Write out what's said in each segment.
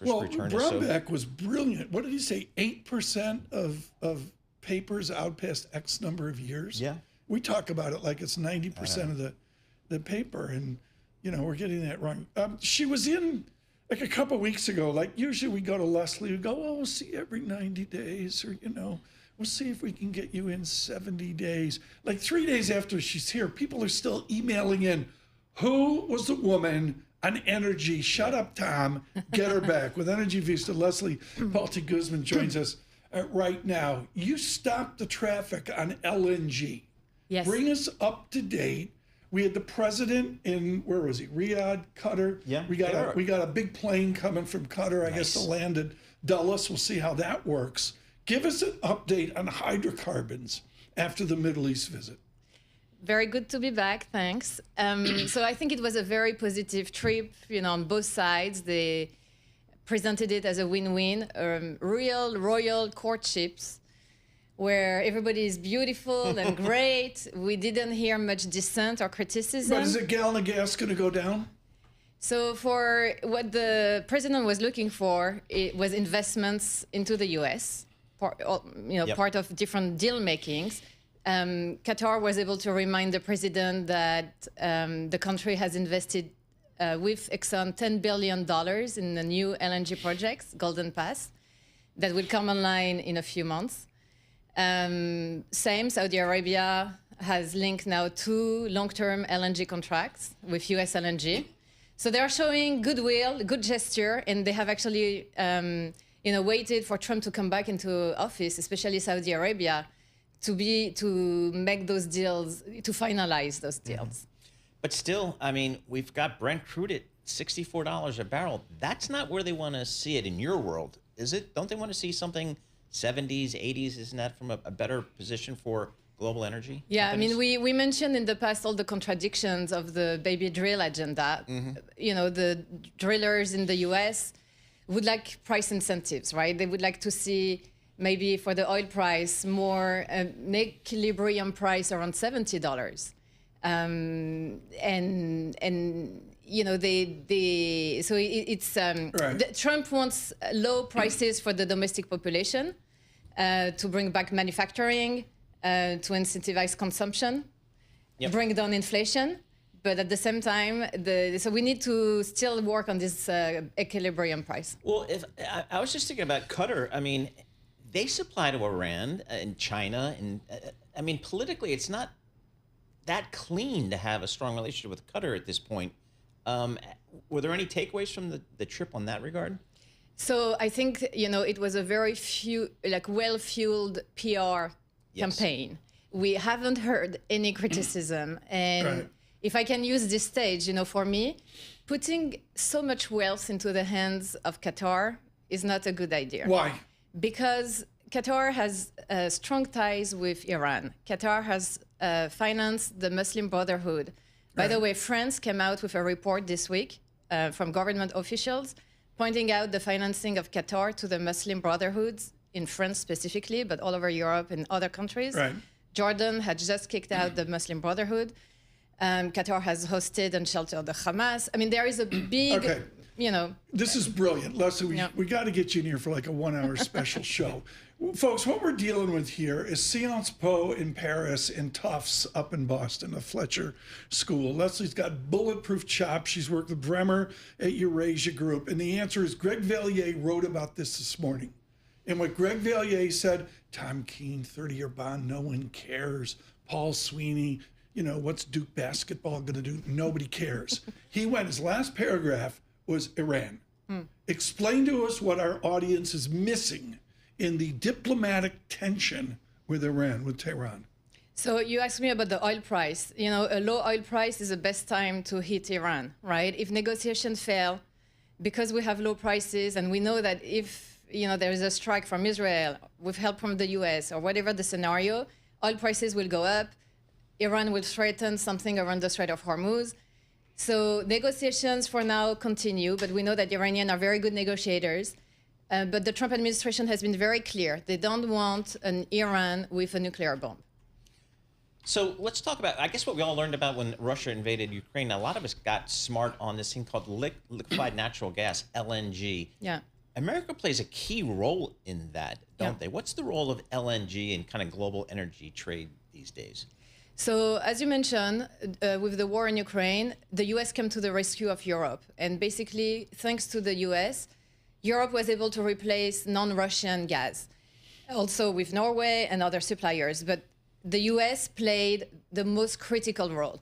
Well, return Brownback was brilliant. What did he say? 8% of papers out past X number of years? Yeah. We talk about it like it's 90% of the paper, and, we're getting that wrong. She was in, like a couple of weeks ago, like usually we go to Leslie, we go, we'll see you every 90 days, or, we'll see if we can get you in 70 days. Like 3 days after she's here, people are still emailing in, who was the woman on energy? Shut up, Tom. Get her back. With Energy Vista, Leslie Palti-Guzman joins us right now. You stopped the traffic on LNG. Yes. Bring us up to date. We had the president in, where was he? Riyadh, Qatar. Yeah. We got a big plane coming from Qatar, I guess, to land at Dulles. We'll see how that works. Give us an update on hydrocarbons after the Middle East visit. Very good to be back, thanks. So I think it was a very positive trip, on both sides. They presented it as a win-win, real royal courtships where everybody is beautiful and great. We didn't hear much dissent or criticism. But is a gallon of gas going to go down? So for what the president was looking for, it was investments into the U.S., part of different deal makings. Qatar was able to remind the president that the country has invested with Exxon $10 billion in the new LNG projects, Golden Pass, that will come online in a few months. Same, Saudi Arabia has linked now 2 long-term LNG contracts with US LNG. So they are showing goodwill, good gesture, and they have actually waited for Trump to come back into office, especially Saudi Arabia, to make those deals, to finalize those deals. But still, I mean, we've got Brent crude at $64 a barrel. That's not where they want to see it in your world, is it? Don't they want to see something 70s, 80s? Isn't that from a better position for global energy? Yeah, companies? I mean, we mentioned in the past all the contradictions of the baby drill agenda. The drillers in the US would like price incentives, right? They would like to see maybe for the oil price more an equilibrium price around $70. Trump wants low prices for the domestic population to bring back manufacturing, to incentivize consumption, bring down inflation. But at the same time, so we need to still work on this equilibrium price. Well, I was just thinking about Qatar. I mean, they supply to Iran and China, and I mean, politically, it's not that clean to have a strong relationship with Qatar at this point. Were there any takeaways from the trip on that regard? So I think it was a very well-fueled PR campaign. We haven't heard any criticism, and if I can use this stage, for me, putting so much wealth into the hands of Qatar is not a good idea. Why? Because Qatar has strong ties with Iran. Qatar has financed the Muslim Brotherhood. By the way, France came out with a report this week from government officials pointing out the financing of Qatar to the Muslim Brotherhood in France specifically, but all over Europe and other countries. Right. Jordan had just kicked out the Muslim Brotherhood. Qatar has hosted and sheltered the Hamas. I mean, there is a big, This is brilliant. Leslie, we got to get you in here for like a 1-hour special show. Folks, what we're dealing with here is Sciences Po in Paris and Tufts up in Boston, a Fletcher school. Leslie's got bulletproof chops. She's worked with Bremer at Eurasia Group. And the answer is Greg Valliere wrote about this morning. And what Greg Valliere said, Tom Keene, 30-year bond, no one cares. Paul Sweeney, what's Duke basketball going to do? Nobody cares. His last paragraph was Iran. Explain to us what our audience is missing in the diplomatic tension with Iran, with Tehran. So you asked me about the oil price. A low oil price is the best time to hit Iran, right? If negotiations fail, because we have low prices, and we know that if there is a strike from Israel with help from the US or whatever the scenario, oil prices will go up. Iran will threaten something around the Strait of Hormuz. So negotiations for now continue, but we know that Iranians are very good negotiators. But the Trump administration has been very clear. They don't want an Iran with a nuclear bomb. So let's talk about, I guess, what we all learned about when Russia invaded Ukraine. A lot of us got smart on this thing called liquefied natural gas, LNG. Yeah. America plays a key role in that, don't Yeah. they? What's the role of LNG in kind of global energy trade these days? So, as you mentioned, with the war in Ukraine, the US came to the rescue of Europe. And basically, thanks to the US, Europe was able to replace non-Russian gas, also with Norway and other suppliers. But the US played the most critical role.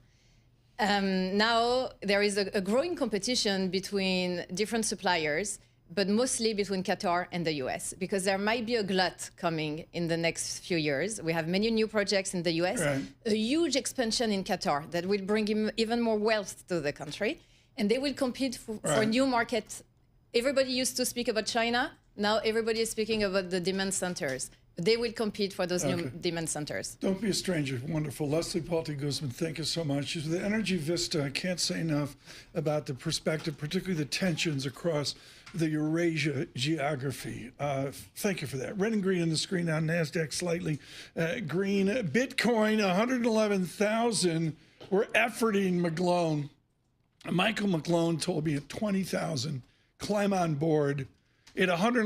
Now, there is a growing competition between different suppliers, but mostly between Qatar and the US, because there might be a glut coming in the next few years. We have many new projects in the US, Right. a huge expansion in Qatar that will bring even more wealth to the country, and they will compete for Right. new markets. Everybody used to speak about China. Now everybody is speaking about the demand centers. They will compete for those new demand centers. Don't be a stranger. Wonderful. Leslie Palti-Guzman, thank you so much. The Energy Vista, I can't say enough about the perspective, particularly the tensions across the Eurasia geography. Thank you for that. Red and green on the screen now. NASDAQ slightly green. Bitcoin, 111,000. We're efforting McGlone. Michael McGlone told me at 20,000, climb on board. At 111,000.